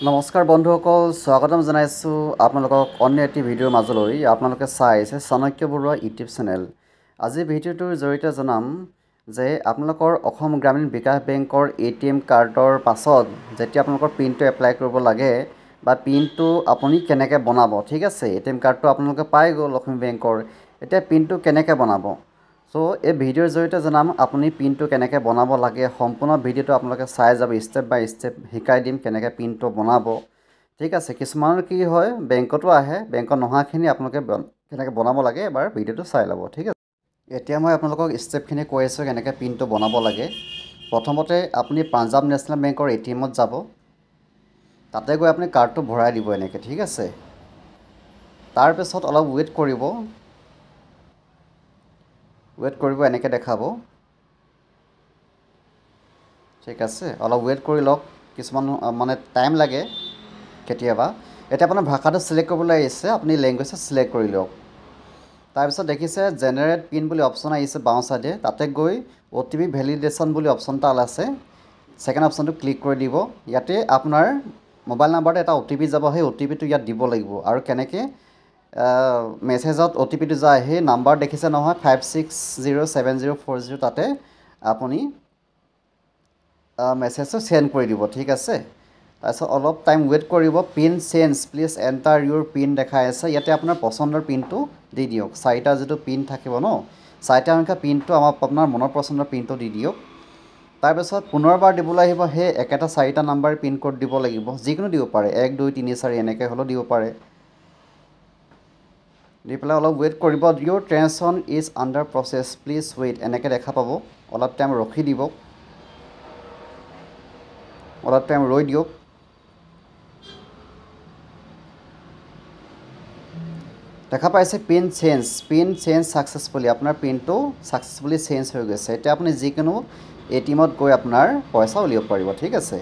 নমস্কাৰ বন্ধুসকল স্বাগতম জনাইছোঁ আপোনালোকক অন্য এটি ভিডিঅ'ৰ মাজলৈ আপোনালোকে চাই আছে চাণক্য বৰুৱা ইউটিউব চেনেল। আজি ভিডিঅ'টোৰ জৰিয়তে জনাম যে আপোনালোকৰ অসম গ্ৰামীণ বিকাশ বেংকৰ ATM কাৰ্ডৰ পাছত যেতিয়া আপোনালোকৰ পিনটো এপ্লাই কৰিব লাগে বা পিনটো আপুনি কেনেকৈ বনাব, ঠিক আছে। ATM কাৰ্ডটো আপোনালোকে পাই গ'ল অসম বেংকৰ, এতিয়া পিনটো কেনেকৈ বনাব। সো এই ভিডিঅ'ৰ জৰিয়তে জনাম আপুনি পিনটো কেনেকৈ বনাব লাগে। সম্পূৰ্ণ ভিডিঅ'টো আপোনালোকে চাই যাব, ষ্টেপ বাই ষ্টেপ শিকাই দিম কেনেকৈ পিনটো বনাব, ঠিক আছে। কিছুমানৰ কি হয় বেংকতো আহে, বেংকত নহাখিনি আপোনালোকে কেনেকৈ বনাব লাগে এবাৰ ভিডিঅ'টো চাই ল'ব, ঠিক আছে। এতিয়া মই আপোনালোকক ষ্টেপখিনি কৈ আছোঁ কেনেকৈ পিনটো বনাব লাগে। প্ৰথমতে আপুনি পাঞ্জাৱ নেশ্যনেল বেংকৰ ATMত যাব, তাতে গৈ আপুনি কাৰ্ডটো ভৰাই দিব এনেকৈ, ঠিক আছে। তাৰপিছত অলপ ৱেইট কৰিব, এনেকৈ দেখাব, ঠিক আছে। অলপ ৱেইট কৰি লওক, কিছুমান মানে টাইম লাগে কেতিয়াবা। এতিয়া আপোনাৰ ভাষাটো চিলেক্ট কৰিবলৈ আহিছে, আপুনি লেংগুৱেজটো চিলেক্ট কৰি লওক। তাৰপিছত দেখিছে জেনেৰেট পিন বুলি অপশ্যন আহিছে বাওঁ চাইডে, তাতে গৈ OTP ভেলিডেশ্যন বুলি অপশ্যন এটা আছে, ছেকেণ্ড অপশ্যনটো ক্লিক কৰি দিব। ইয়াতে আপোনাৰ মোবাইল নাম্বাৰতে এটা OTP যাব, সেই OTPটো ইয়াত দিব লাগিব। আৰু কেনেকৈ মেছেজত OTPটো যায়, সেই নাম্বাৰ দেখিছে নহয় 560704, তাতে আপুনি মেছেজটো চেণ্ড কৰি দিব, ঠিক আছে। তাৰপিছত অলপ টাইম ৱেইট কৰিব। Pin change, please enter Euro pin দেখাই আছে, ইয়াতে আপোনাৰ পচন্দৰ পিনটো দি দিয়ক। চাৰিটা যিটো পিন থাকিব ন, চাৰিটা সংখ্যা পিনটো আপোনাৰ মনৰ পচন্দৰ পিনটো দি দিয়ক। তাৰপিছত পুনৰবাৰ দিবলৈ আহিব, সেই একেটা চাৰিটা নাম্বাৰ পিন কোড দিব লাগিব, যিকোনো দিব পাৰে, 1 2 3 4 এনেকৈ হ'লেও দিব পাৰে। দি পেলাই অলপ ৱেইট কৰিব। Your transaction is under process, please wait এনেকৈ দেখা পাব। অলপ টাইম ৰখি দিব, অলপ টাইম ৰৈ দিয়ক। দেখা পাইছে পিন চেঞ্জ ছাকচেছফুলি, আপোনাৰ পিনটো ছাকচেছফুলি চেঞ্জ হৈ গৈছে। এতিয়া আপুনি যিকোনো ATMত গৈ আপোনাৰ পইচা উলিয়াব পাৰিব, ঠিক আছে।